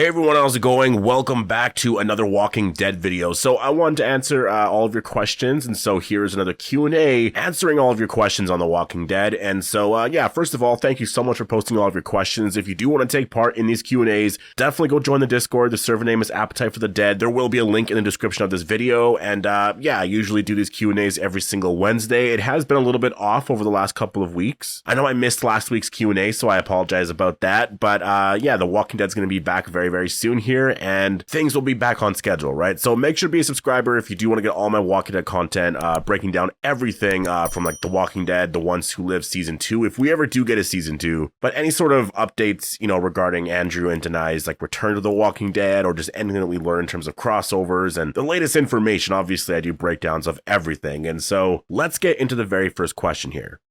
Hey everyone, how's it going? Welcome back to another Walking Dead video. So I wanted to answer all of your questions, and so here's another Q&A answering all of your questions on The Walking Dead. And so yeah, first of all, thank you so much for posting all of your questions. If you do want to take part in these Q&As, definitely go join the Discord. The server name is Appetite for the Dead. There will be a link in the description of this video. And yeah, I usually do these Q&As every single Wednesday. It has been a little bit off over the last couple of weeks. I know I missed last week's Q&A, so I apologize about that. But yeah, The Walking Dead's going to be back very soon here, and things will be back on schedule, right? So make sure to be a subscriber if you do want to get all my Walking Dead content, breaking down everything from like The Walking Dead, The Ones Who Live Season 2, if we ever do get a Season 2, but any sort of updates, you know, regarding Andrew and Denai's like return to The Walking Dead, or just anything that we learn in terms of crossovers and the latest information. Obviously, I do breakdowns of everything, and so let's get into the very first question here.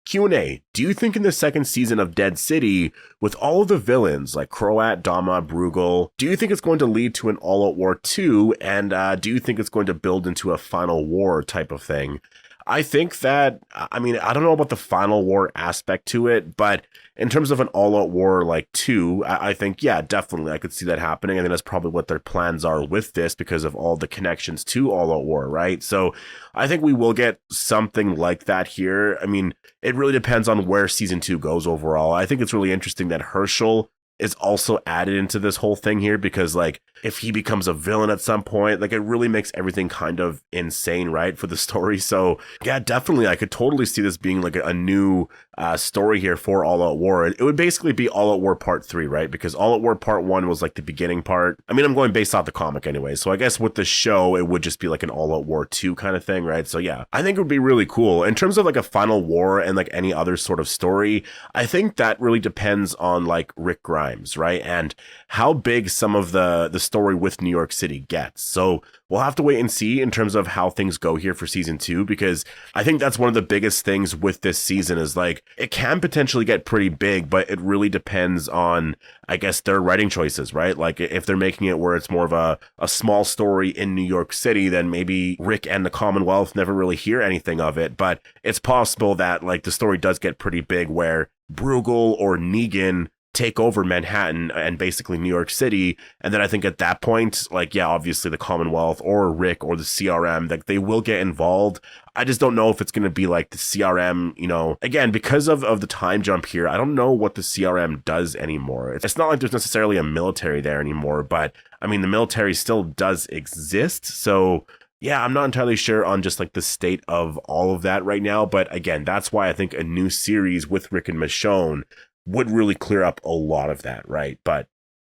Q&A, do you think in the second season of Dead City, with all of the villains like Croat, Dama, Bruegel, do you think it's going to lead to an all-out war 2, and do you think it's going to build into a final war type of thing? I think that, I mean, I don't know about the final war aspect to it, but in terms of an all-out war like 2, I think, yeah, definitely, I could see that happening. I think that's probably what their plans are with this because of all the connections to all-out war, right? So I think we will get something like that here. I mean, it really depends on where season 2 goes overall. I think it's really interesting that Herschel is also added into this whole thing here because, like, if he becomes a villain at some point, like, it really makes everything kind of insane, right, for the story. So yeah, definitely, I could totally see this being like a new story here for All Out War. It would basically be All Out War Part 3, right? Because All Out War Part 1 was like the beginning part. I mean, I'm going based off the comic anyway, so I guess with the show, it would just be like an All Out War 2 kind of thing, right? So yeah, I think it would be really cool. In terms of like a final war and like any other sort of story, I think that really depends on like Rick Grimes, right? And how big some of the story with New York City gets. So we'll have to wait and see in terms of how things go here for season 2, because I think that's one of the biggest things with this season is like, it can potentially get pretty big, but it really depends on, I guess, their writing choices, right? Like if they're making it where it's more of a small story in New York City, then maybe Rick and the Commonwealth never really hear anything of it. But it's possible that like the story does get pretty big where Bruegel or Negan take over Manhattan and basically New York City. And then I think at that point, like, yeah, obviously the Commonwealth or Rick or the CRM, like they will get involved. I just don't know if it's going to be like the CRM, you know, again, because of the time jump here, I don't know what the CRM does anymore. It's not like there's necessarily a military there anymore, but I mean, the military still does exist. So yeah, I'm not entirely sure on just like the state of all of that right now. But again, that's why I think a new series with Rick and Michonne would really clear up a lot of that, right? But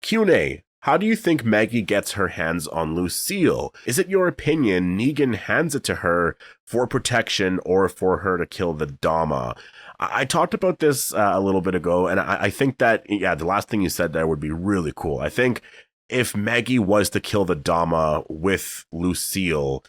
Q&A, how do you think Maggie gets her hands on Lucille? Is it your opinion Negan hands it to her for protection or for her to kill the Dama? I talked about this a little bit ago, and I think that, yeah, the last thing you said there would be really cool. I think if Maggie was to kill the Dama with Lucille,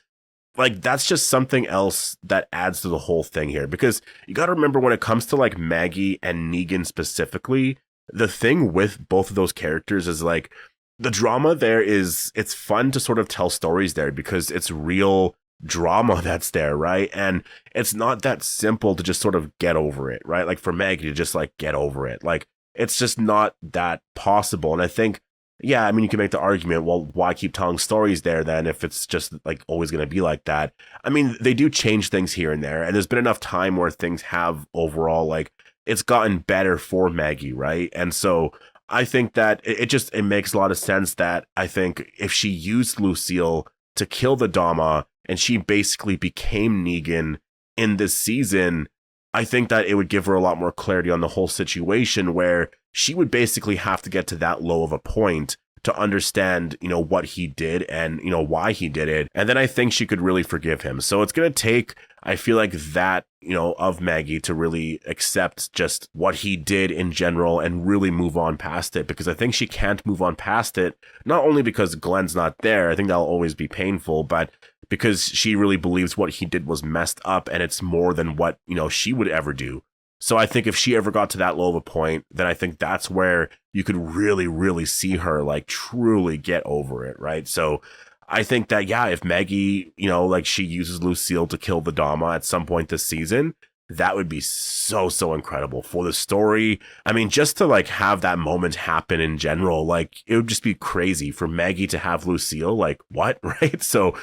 like, that's just something else that adds to the whole thing here. Because you got to remember, when it comes to like Maggie and Negan specifically, the thing with both of those characters is like the drama there is, it's fun to sort of tell stories there because it's real drama that's there, right? And it's not that simple to just sort of get over it, right? Like for Maggie to just like get over it, like it's just not that possible. And I think, yeah, I mean, you can make the argument, well, why keep telling stories there then if it's just like always going to be like that? I mean, they do change things here and there, and there's been enough time where things have overall, like, it's gotten better for Maggie, right? And so I think that it makes a lot of sense that I think if she used Lucille to kill the Dama and she basically became Negan in this season, I think that it would give her a lot more clarity on the whole situation, where she would basically have to get to that low of a point to understand, you know, what he did and, you know, why he did it. And then I think she could really forgive him. So it's going to take, I feel like, that, you know, of Maggie to really accept just what he did in general and really move on past it, because I think she can't move on past it, not only because Glenn's not there, I think that'll always be painful, but because she really believes what he did was messed up and it's more than what, you know, she would ever do. So I think if she ever got to that low of a point, then I think that's where you could really see her like truly get over it, right? So I think that, yeah, if Maggie, you know, like she uses Lucille to kill the Dama at some point this season, that would be so incredible for the story. I mean, just to like have that moment happen in general, like it would just be crazy for Maggie to have Lucille. Like, what? Right? So,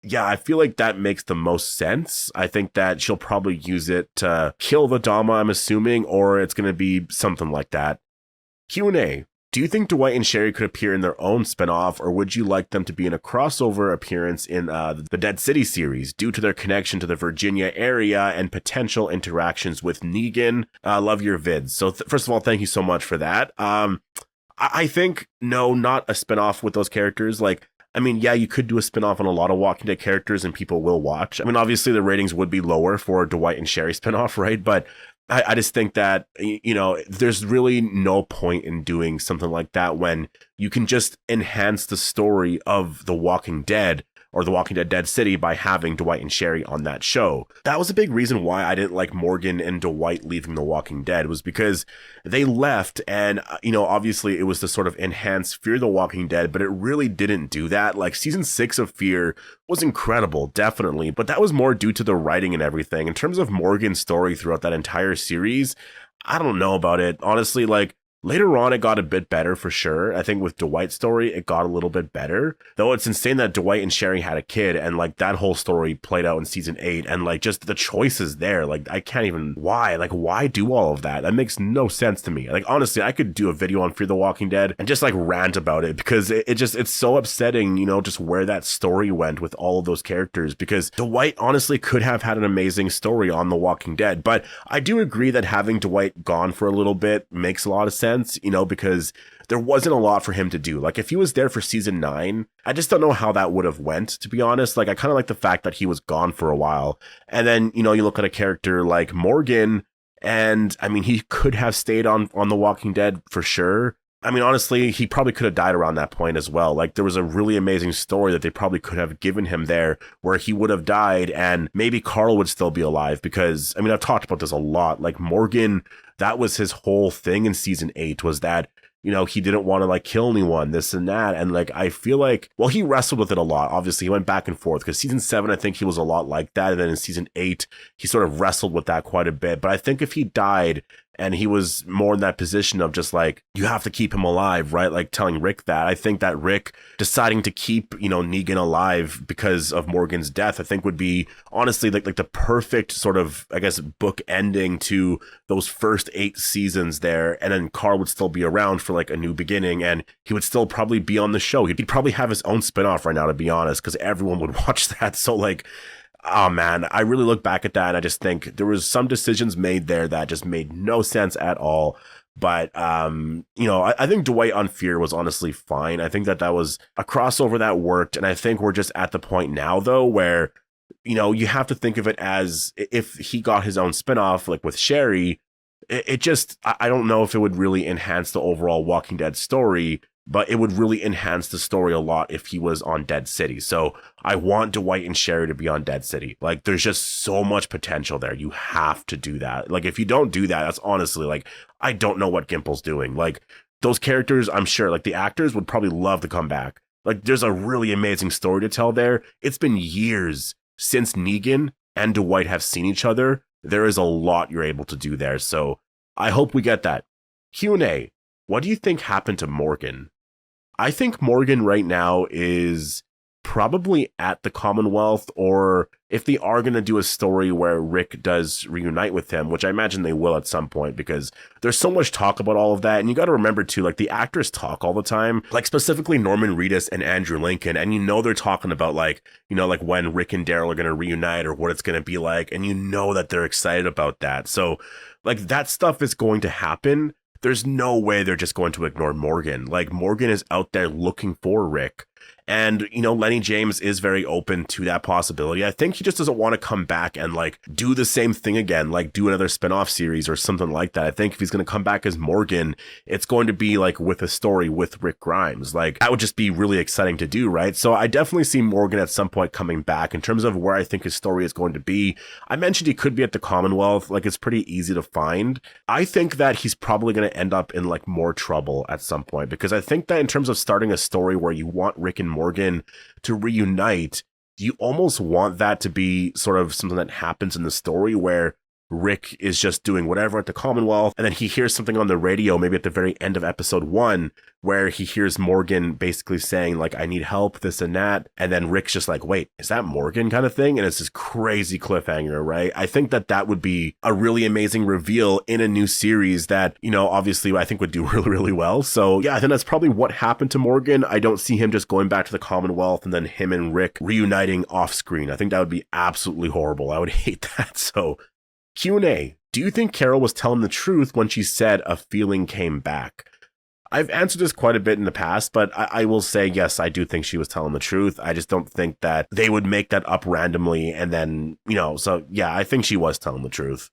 yeah, I feel like that makes the most sense. I think that she'll probably use it to kill the Dama, I'm assuming, or it's going to be something like that. Q&A. Do you think Dwight and Sherry could appear in their own spinoff, or would you like them to be in a crossover appearance in the Dead City series due to their connection to the Virginia area and potential interactions with Negan? Love your vids. So first of all, thank you so much for that. I think, no, not a spinoff with those characters. Like, I mean, yeah, you could do a spinoff on a lot of Walking Dead characters and people will watch. I mean, obviously the ratings would be lower for a Dwight and Sherry spinoff, right? But I just think that, you know, there's really no point in doing something like that when you can just enhance the story of The Walking Dead or The Walking Dead Dead City by having Dwight and Sherry on that show. That was a big reason why I didn't like Morgan and Dwight leaving The Walking Dead, was because they left and, you know, obviously it was to sort of enhance Fear the Walking Dead, but it really didn't do that. Like season 6 of Fear was incredible, definitely, but that was more due to the writing and everything. In terms of Morgan's story throughout that entire series, I don't know about it. Honestly, like, later on, it got a bit better for sure. I think with Dwight's story, it got a little bit better. Though it's insane that Dwight and Sherry had a kid and like that whole story played out in season 8 and like just the choices there. Like I can't even, why do all of that? That makes no sense to me. Like honestly, I could do a video on Fear the Walking Dead and just like rant about it because it's so upsetting, you know, just where that story went with all of those characters, because Dwight honestly could have had an amazing story on The Walking Dead. But I do agree that having Dwight gone for a little bit makes a lot of sense. You know, because there wasn't a lot for him to do. Like if he was there for season 9, I just don't know how that would have went, to be honest. Like I kind of like the fact that he was gone for a while. And then, you know, you look at a character like Morgan and I mean, he could have stayed on The Walking Dead for sure. I mean, honestly, he probably could have died around that point as well. Like there was a really amazing story that they probably could have given him there where he would have died and maybe Carl would still be alive, because I mean, I've talked about this a lot. Like Morgan, that was his whole thing in season 8, was that, you know, he didn't want to like kill anyone, this and that. And like, I feel like, well, he wrestled with it a lot. Obviously he went back and forth because season 7, I think he was a lot like that. And then in season 8, he sort of wrestled with that quite a bit. But I think if he died and he was more in that position of just like, you have to keep him alive, right? Like telling Rick that, I think that Rick deciding to keep, you know, Negan alive because of Morgan's death, I think would be honestly like the perfect sort of, I guess, book ending to those first 8 seasons there. And then Carl would still be around for like a new beginning and he would still probably be on the show. He'd probably have his own spinoff right now, to be honest, because everyone would watch that. So like, oh man, I really look back at that and I just think there was some decisions made there that just made no sense at all. But, you know, I think Dwight on Fear was honestly fine. I think that was a crossover that worked. And I think we're just at the point now, though, where, you know, you have to think of it as if he got his own spinoff, like with Sherry, it just, I don't know if it would really enhance the overall Walking Dead story, but it would really enhance the story a lot if he was on Dead City. So I want Dwight and Sherry to be on Dead City. Like there's just so much potential there. You have to do that. Like if you don't do that, that's honestly like, I don't know what Gimple's doing. Like those characters, I'm sure like the actors would probably love to come back. Like there's a really amazing story to tell there. It's been years since Negan and Dwight have seen each other. There is a lot you're able to do there. So I hope we get that. Q&A. What do you think happened to Morgan? I think Morgan right now is probably at the Commonwealth, or if they are going to do a story where Rick does reunite with him, which I imagine they will at some point, because there's so much talk about all of that. And you got to remember too, like the actors talk all the time, like specifically Norman Reedus and Andrew Lincoln. And you know, they're talking about like, you know, like when Rick and Daryl are going to reunite or what it's going to be like. And you know that they're excited about that. So like that stuff is going to happen. There's no way they're just going to ignore Morgan. Like Morgan is out there looking for Rick. And, you know, Lenny James is very open to that possibility. I think he just doesn't want to come back and like do the same thing again, like do another spinoff series or something like that. I think if he's going to come back as Morgan, it's going to be like with a story with Rick Grimes. Like that would just be really exciting to do, right? So I definitely see Morgan at some point coming back. In terms of where I think his story is going to be, I mentioned he could be at the Commonwealth. Like it's pretty easy to find. I think that he's probably going to end up in like more trouble at some point, because I think that in terms of starting a story where you want Rick and Morgan to reunite, you almost want that to be sort of something that happens in the story where Rick is just doing whatever at the Commonwealth, and then he hears something on the radio, maybe at the very end of episode 1, where he hears Morgan basically saying, like, I need help, this and that, and then Rick's just like, wait, is that Morgan kind of thing? And it's this crazy cliffhanger, right? I think that that would be a really amazing reveal in a new series that, you know, obviously I think would do really, really well. So yeah, I think that's probably what happened to Morgan. I don't see him just going back to the Commonwealth and then him and Rick reuniting off screen. I think that would be absolutely horrible. I would hate that. So Q&A, do you think Carol was telling the truth when she said a feeling came back? I've answered this quite a bit in the past, but I will say, yes, I do think she was telling the truth. I just don't think that they would make that up randomly and then, you know, so yeah, I think she was telling the truth.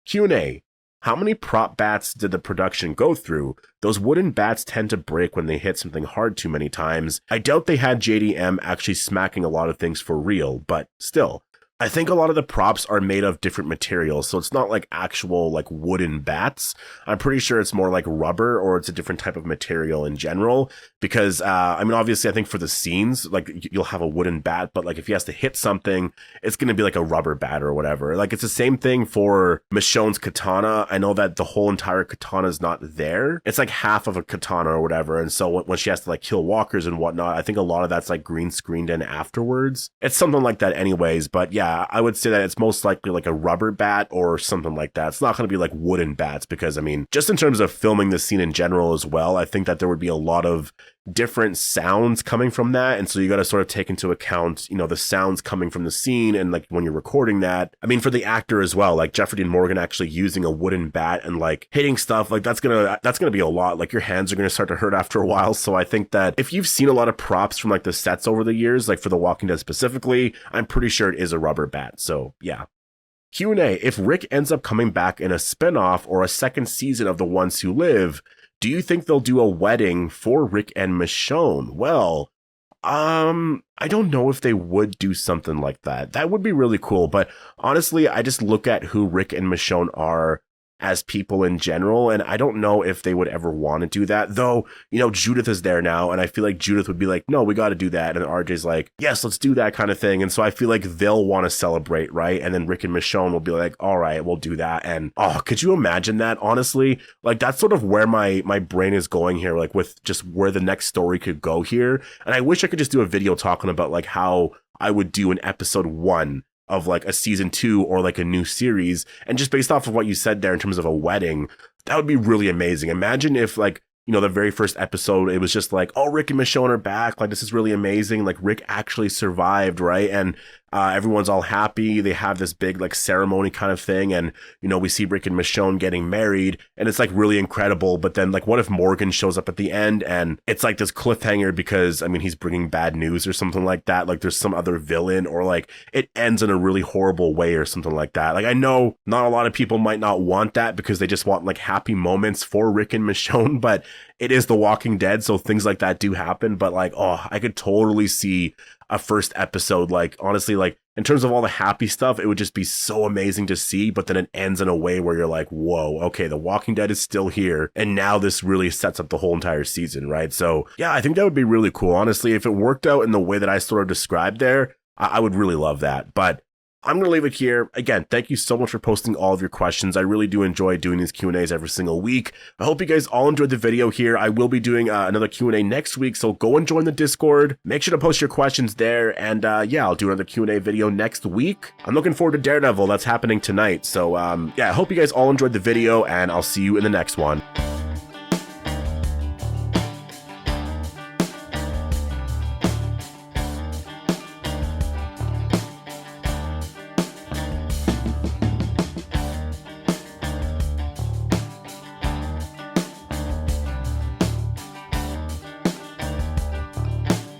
Q&A, how many prop bats did the production go through? Those wooden bats tend to break when they hit something hard too many times. I doubt they had JDM actually smacking a lot of things for real, but still. I think a lot of the props are made of different materials, so it's not like actual like wooden bats. I'm pretty sure it's more like rubber or it's a different type of material in general because, I mean, obviously I think for the scenes, like you'll have a wooden bat, but like if he has to hit something, it's going to be like a rubber bat or whatever. Like it's the same thing for Michonne's katana. I know that the whole entire katana is not there. It's like half of a katana or whatever. And so when she has to like kill walkers and whatnot, I think a lot of that's like green screened in afterwards. It's something like that anyways, but yeah. I would say that it's most likely like a rubber bat or something like that. It's not going to be like wooden bats because, I mean, just in terms of filming the scene in general as well, I think that there would be a lot of different sounds coming from that. And so you got to sort of take into account, you know, the sounds coming from the scene and like when you're recording that. I mean, for the actor as well, like Jeffrey Dean Morgan actually using a wooden bat and like hitting stuff, like that's going to be a lot. Like your hands are going to start to hurt after a while. So I think that if you've seen a lot of props from like the sets over the years, like for The Walking Dead specifically, I'm pretty sure it is a rubber bat. So yeah. Q&A, if Rick ends up coming back in a spinoff or a second season of The Ones Who Live, do you think they'll do a wedding for Rick and Michonne? Well, I don't know if they would do something like that. That would be really cool. But honestly, I just look at who Rick and Michonne are as people in general, and I don't know if they would ever want to do that. Though, you know, Judith is there now, and I feel like Judith would be like, no, we got to do that. And RJ's like, yes, let's do that kind of thing. And so I feel like they'll want to celebrate, right? And then Rick and Michonne will be like, all right, we'll do that. And oh, could you imagine that? Honestly, like that's sort of where my brain is going here, like with just where the next story could go here. And I wish I could just do a video talking about like how I would do an episode 1 of like a season 2 or like a new series. And just based off of what you said there in terms of a wedding, that would be really amazing. Imagine if like, you know, the very first episode, it was just like, oh, Rick and Michonne are back. Like, this is really amazing. Like Rick actually survived, right? And everyone's all happy. They have this big like ceremony kind of thing. And, you know, we see Rick and Michonne getting married and it's like really incredible. But then like, what if Morgan shows up at the end and it's like this cliffhanger because, I mean, he's bringing bad news or something like that. Like there's some other villain or like it ends in a really horrible way or something like that. Like I know not a lot of people might not want that because they just want like happy moments for Rick and Michonne, but it is The Walking Dead. So things like that do happen. But like, oh, I could totally see a first episode, like honestly, like in terms of all the happy stuff, it would just be so amazing to see, but then it ends in a way where you're like, whoa, okay, The Walking Dead is still here, and now this really sets up the whole entire season, right? So yeah, I think that would be really cool. Honestly, if it worked out in the way that I sort of described there, I would really love that. But I'm going to leave it here. Again, thank you so much for posting all of your questions. I really do enjoy doing these Q&As every single week. I hope you guys all enjoyed the video here. I will be doing another Q&A next week, so go and join the Discord. Make sure to post your questions there, and yeah, I'll do another Q&A video next week. I'm looking forward to Daredevil. That's happening tonight. So yeah, I hope you guys all enjoyed the video, and I'll see you in the next one.